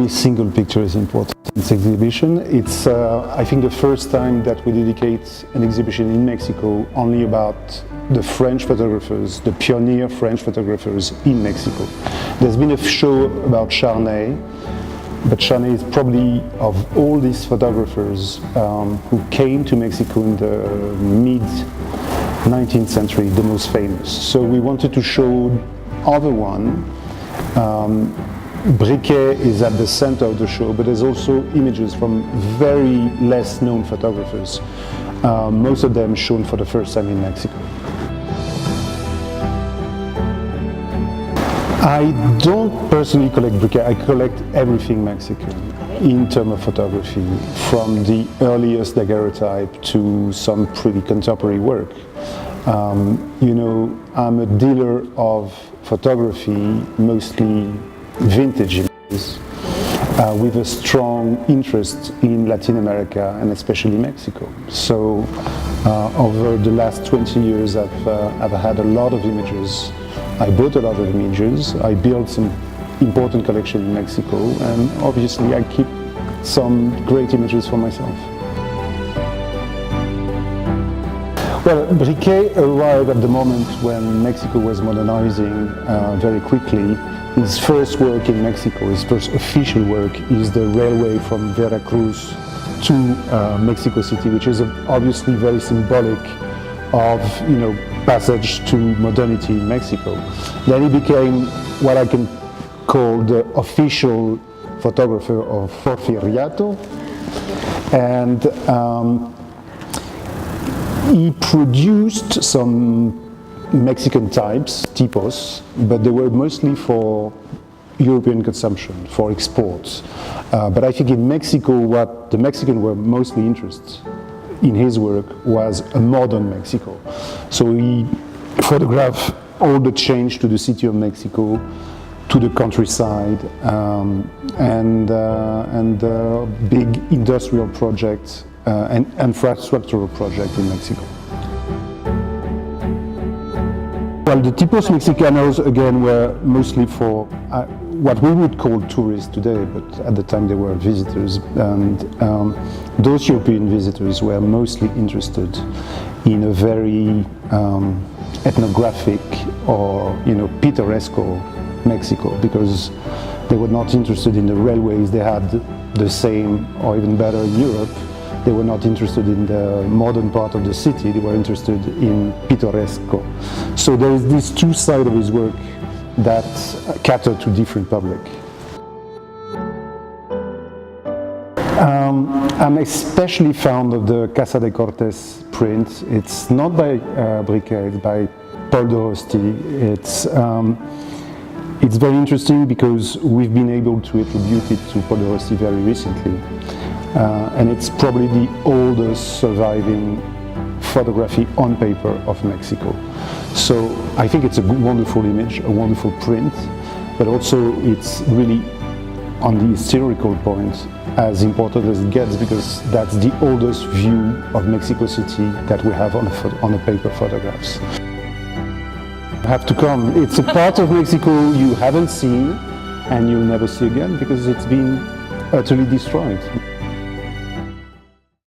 single picture is important in this exhibition. It's, I think, the first time that we dedicate an exhibition in Mexico only about the French photographers, the pioneer French photographers in Mexico. There's been a show about Charney, but Charney is probably, of all these photographers who came to Mexico in the mid-19th century, the most famous. So we wanted to show other one. Briquet is at the center of the show, but there's also images from very less known photographers, most of them shown for the first time in Mexico. I don't personally collect Briquet, I collect everything Mexican in terms of photography, from the earliest daguerreotype to some pretty contemporary work. You know, I'm a dealer of photography, mostly vintage images, with a strong interest in Latin America and especially Mexico. So over the last 20 years I've had a lot of images. I bought a lot of images, I built some important collection in Mexico, and obviously I keep some great images for myself. Well, Briquet arrived at the moment when Mexico was modernizing very quickly. His first work in Mexico, his first official work, is the railway from Veracruz to Mexico City, which is obviously very symbolic of, you know, passage to modernity in Mexico. Then he became what I can call the official photographer of Porfiriato, and he produced some Mexican types, tipos, but they were mostly for European consumption, for exports. But I think in Mexico, what the Mexicans were mostly interested in his work was a modern Mexico. So he photographed all the change to the city of Mexico, to the countryside, and big industrial projects and infrastructural project in Mexico. Well, the tipos mexicanos, again, were mostly for what we would call tourists today, but at the time they were visitors, and those European visitors were mostly interested in a very ethnographic or, you know, picturesque Mexico, because they were not interested in the railways. They had the same or even better in Europe. They were not interested in the modern part of the city, they were interested in pittoresco. So there is these two sides of his work that cater to different public. I'm especially fond of the Casa de Cortés print. It's not by Briquet, it's by Paul de Rosti. It's very interesting because we've been able to attribute it to Paul de Rosti very recently. And it's probably the oldest surviving photography on paper of Mexico. So I think it's a wonderful image, a wonderful print, but also it's really, on the historical point, as important as it gets, because that's the oldest view of Mexico City that we have on a paper photographs. You have to come. It's a part of Mexico you haven't seen and you'll never see again because it's been utterly destroyed.